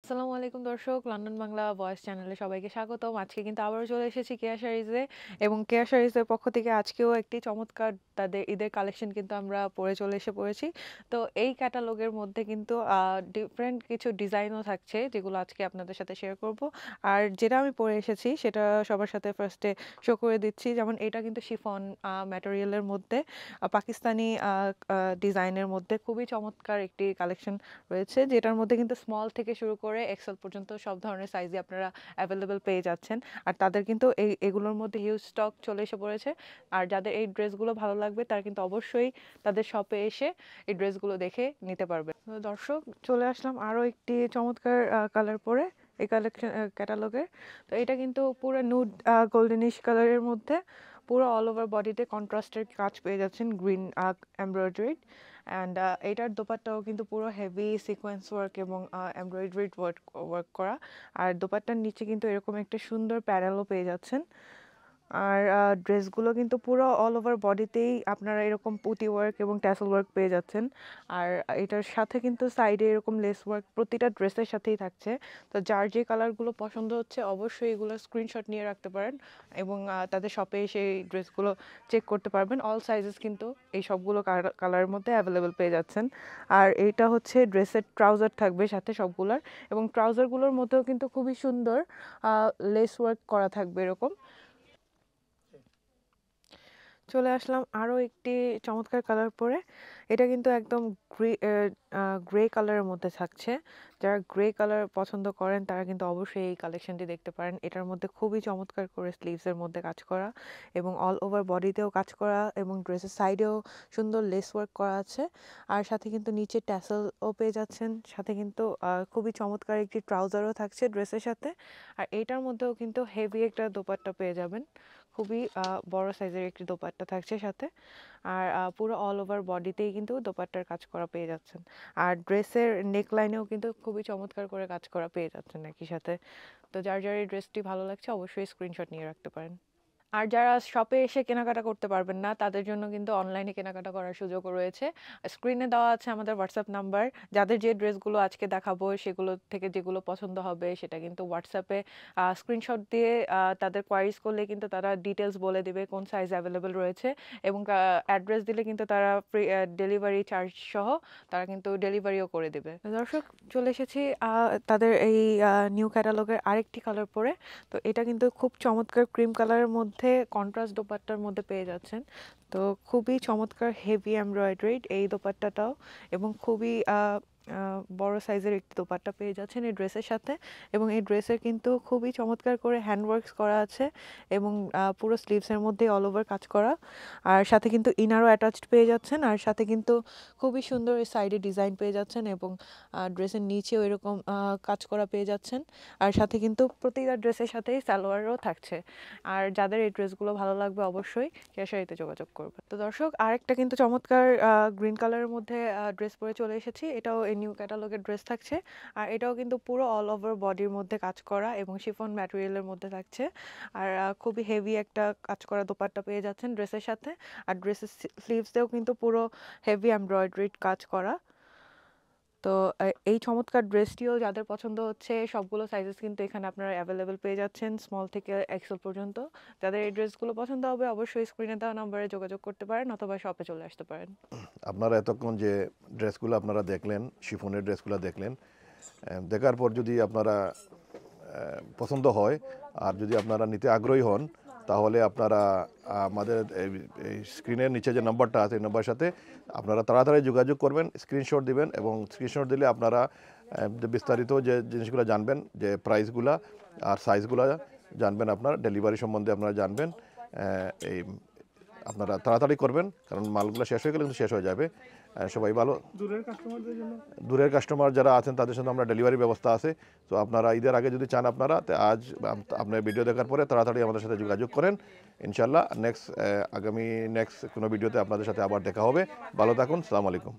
আসসালামু আলাইকুম দর্শক, লন্ডন বাংলা ভয়েস চ্যানেলে সবাইকে স্বাগতম। আজকে কিন্তু আবারও চলে এসেছি কেয়া শাড়িজে, এবং কেয়া শাড়িজের পক্ষ থেকে আজকেও একটি চমৎকার তাদের ঈদের কালেকশন কিন্তু আমরা পরে চলে এসে পড়েছি। তো এই ক্যাটালগের মধ্যে কিন্তু ডিফারেন্ট কিছু ডিজাইনও থাকছে, যেগুলো আজকে আপনাদের সাথে শেয়ার করব। আর যেটা আমি পরে এসেছি সেটা সবার সাথে ফার্স্টে শো করে দিচ্ছি। যেমন এটা কিন্তু শিফন ম্যাটেরিয়ালের মধ্যে পাকিস্তানি ডিজাইনের মধ্যে খুবই চমৎকার একটি কালেকশন রয়েছে, যেটার মধ্যে কিন্তু স্মল থেকে শুরু করে এক্সেল পর্যন্ত সব ধরনের সাইজে আপনারা অ্যাভেলেবেল পেয়ে যাচ্ছেন। আর তাদের কিন্তু এগুলোর মধ্যে হিউজ স্টক চলে এসে পড়েছে। আর যাদের এই ড্রেসগুলো ভালো লাগবে তারা কিন্তু অবশ্যই তাদের শপে এসে এই ড্রেসগুলো দেখে নিতে পারবে। তো দর্শক, চলে আসলাম আরও একটি চমৎকার কালার পরে এই কালেকশন ক্যাটালগের। তো এটা কিন্তু পুরো নুড গোল্ডেনিশ কালারের মধ্যে পুরো অল ওভার বডিতে কন্ট্রাস্টের কাজ পেয়ে যাচ্ছেন, গ্রিন এমব্রয়ডারি। অ্যান্ড এটার দোপাট্টাও কিন্তু পুরো হেভি সিকোয়েন্স ওয়ার্ক এবং এমব্রয়ডারিড ওয়ার্ক করা। আর দোপাট্টার নিচে কিন্তু এরকম একটা সুন্দর প্যানেলও পেয়ে যাচ্ছেন। আর ড্রেসগুলো কিন্তু পুরো অল ওভার বডিতেই আপনারা এরকম পুঁতি ওয়ার্ক এবং ট্যাসেল ওয়ার্ক পেয়ে যাচ্ছেন। আর এটার সাথে কিন্তু সাইডে এরকম লেস ওয়ার্ক প্রতিটা ড্রেসের সাথেই থাকছে। তো যার যে কালারগুলো পছন্দ হচ্ছে অবশ্যই এগুলো স্ক্রিনশট নিয়ে রাখতে পারেন, এবং তাদের শপে এসে এই ড্রেসগুলো চেক করতে পারবেন। অল সাইজেস কিন্তু এই সবগুলো কালারের মধ্যে অ্যাভেলেবেল পেয়ে যাচ্ছেন। আর এইটা হচ্ছে ড্রেসের ট্রাউজার থাকবে সাথে সবগুলোর, এবং ট্রাউজারগুলোর মধ্যেও কিন্তু খুবই সুন্দর লেস ওয়ার্ক করা থাকবে এরকম। চলে আসলাম আরও একটি চমৎকার কালার পরে। এটা কিন্তু একদম গ্রে কালারের মধ্যে থাকছে। যারা গ্রে কালার পছন্দ করেন তারা কিন্তু অবশ্যই এই কালেকশনটি দেখতে পারেন। এটার মধ্যে খুবই চমৎকার করে স্লিভসের মধ্যে কাজ করা, এবং অল ওভার বডিতেও কাজ করা, এবং ড্রেসের সাইডেও সুন্দর লেস ওয়ার্ক করা আছে। আর সাথে কিন্তু নিচে ট্যাসেলও পেয়ে যাচ্ছেন, সাথে কিন্তু খুবই চমৎকার একটি ট্রাউজারও থাকছে ড্রেসের সাথে। আর এটার মধ্যেও কিন্তু হেভি একটা দোপাট্টা পেয়ে যাবেন, খুবই বড় সাইজের একটি দোপাট্টা থাকছে সাথে। আর পুরো অল ওভার বডিতেই কিন্তু দোপাট্টার কাজ করা পেয়ে যাচ্ছেন। আর ড্রেসের নেকলাইনেও কিন্তু খুবই চমৎকার করে কাজ করা পেয়ে যাচ্ছেন একই সাথে। তো যার যার এই ড্রেসটি ভালো লাগছে অবশ্যই স্ক্রিনশট নিয়ে রাখতে পারেন। আর যারা শপে এসে কেনাকাটা করতে পারবেন না তাদের জন্য কিন্তু অনলাইনে কেনাকাটা করার সুযোগও রয়েছে। স্ক্রিনে দেওয়া আছে আমাদের হোয়াটসঅ্যাপ নাম্বার। যাদের যে ড্রেসগুলো আজকে দেখাবো সেগুলো থেকে যেগুলো পছন্দ হবে সেটা কিন্তু হোয়াটসঅ্যাপে স্ক্রিনশট দিয়ে তাদের কোয়ারিজ করলে কিন্তু তারা ডিটেলস বলে দিবে কোন সাইজ অ্যাভেলেবেল রয়েছে, এবং অ্যাড্রেস দিলে কিন্তু তারা ফ্রি ডেলিভারি চার্জ সহ তারা কিন্তু ডেলিভারিও করে দেবে। দর্শক, চলে এসেছি তাদের এই নিউ ক্যাটালগের আরেকটি কালার পরে। তো এটা কিন্তু খুব চমৎকার ক্রিম কালারের মধ্যে কন্ট্রাস্ট দোপাট্টার মধ্যে পেয়ে যাচ্ছেন। তো খুবই চমৎকার হেভি এমব্রয়ডারিড এই দোপাট্টাটাও, এবং খুবই বড় সাইজের একটি দোপাট্টা পেয়ে যাচ্ছেন এই ড্রেসের সাথে। এবং এই ড্রেসের কিন্তু খুবই চমৎকার করে হ্যান্ডওয়ার্কস করা আছে, এবং পুরো স্লিভসের মধ্যে অল ওভার কাজ করা। আর সাথে কিন্তু ইনারও অ্যাটাচড পেয়ে যাচ্ছেন, আর সাথে কিন্তু খুবই সুন্দর এই সাইডে ডিজাইন পেয়ে যাচ্ছেন, এবং ড্রেসের নিচেও এরকম কাজ করা পেয়ে যাচ্ছেন। আর সাথে কিন্তু প্রতিটা ড্রেসের সাথেই সালোয়ারও থাকছে। আর যাদের এই ড্রেসগুলো ভালো লাগবে অবশ্যই কেশারিতে যোগাযোগ করবে। তো দর্শক, আরেকটা কিন্তু চমৎকার গ্রিন কালারের মধ্যে ড্রেস পরে চলে এসেছি। এটাও এই নিউ ক্যাটালগের ড্রেস থাকছে। আর এটাও কিন্তু পুরো অল ওভার বডির মধ্যে কাজ করা এবং শিফন ম্যাটেরিয়ালের মধ্যে থাকছে। আর খুবই হেভি একটা কাজ করা দোপাট্টা পেয়ে যাচ্ছেন ড্রেসের সাথে। আর ড্রেসের স্লিভসেও কিন্তু পুরো হেভি এমব্রয়ডারিড কাজ করা। তো এই চমৎকার ড্রেসটিও যাদের পছন্দ হচ্ছে সবগুলো সাইজেস কিন্তু এখানে আপনারা অ্যাভেলেবেল পেয়ে যাচ্ছেন, স্মল থেকে এক্সেল পর্যন্ত। যাদের এই ড্রেসগুলো পছন্দ হবে অবশ্যই স্ক্রিনে দেওয়া নম্বরে যোগাযোগ করতে পারেন, অথবা শপে চলে আসতে পারেন। আপনারা এতক্ষণ যে ড্রেসগুলো আপনারা দেখলেন, শিফনের ড্রেসগুলো দেখলেন, দেখার পর যদি আপনারা পছন্দ হয় আর যদি আপনারা নিতে আগ্রহী হন, তাহলে আপনারা আমাদের এই স্ক্রিনের নিচে যে নাম্বারটা আছে এই নাম্বারের সাথে আপনারা তাড়াতাড়ি যোগাযোগ করবেন, স্ক্রিনশট দিবেন, এবং স্ক্রিনশট দিলে আপনারা বিস্তারিত যে জিনিসগুলো জানবেন, যে প্রাইসগুলো আর সাইজগুলো জানবেন, আপনার ডেলিভারি সম্বন্ধে আপনারা জানবেন। এই আপনারা তাড়াতাড়ি করবেন, কারণ মালগুলো শেষ হয়ে গেলে কিন্তু শেষ হয়ে যাবে। সবাই ভালো। দূরের কাস্টমার যারা আছেন তাদের সাথে আমরা ডেলিভারি ব্যবস্থা আছে। তো আপনারা ঈদের আগে যদি চান আপনারা, তো আজ আপনার ভিডিও দেখার পরে তাড়াতাড়ি আমাদের সাথে যোগাযোগ করেন। ইনশাল্লাহ আগামী নেক্সট কোনো ভিডিওতে আপনাদের সাথে আবার দেখা হবে। ভালো থাকুন। আসসালামু আলাইকুম।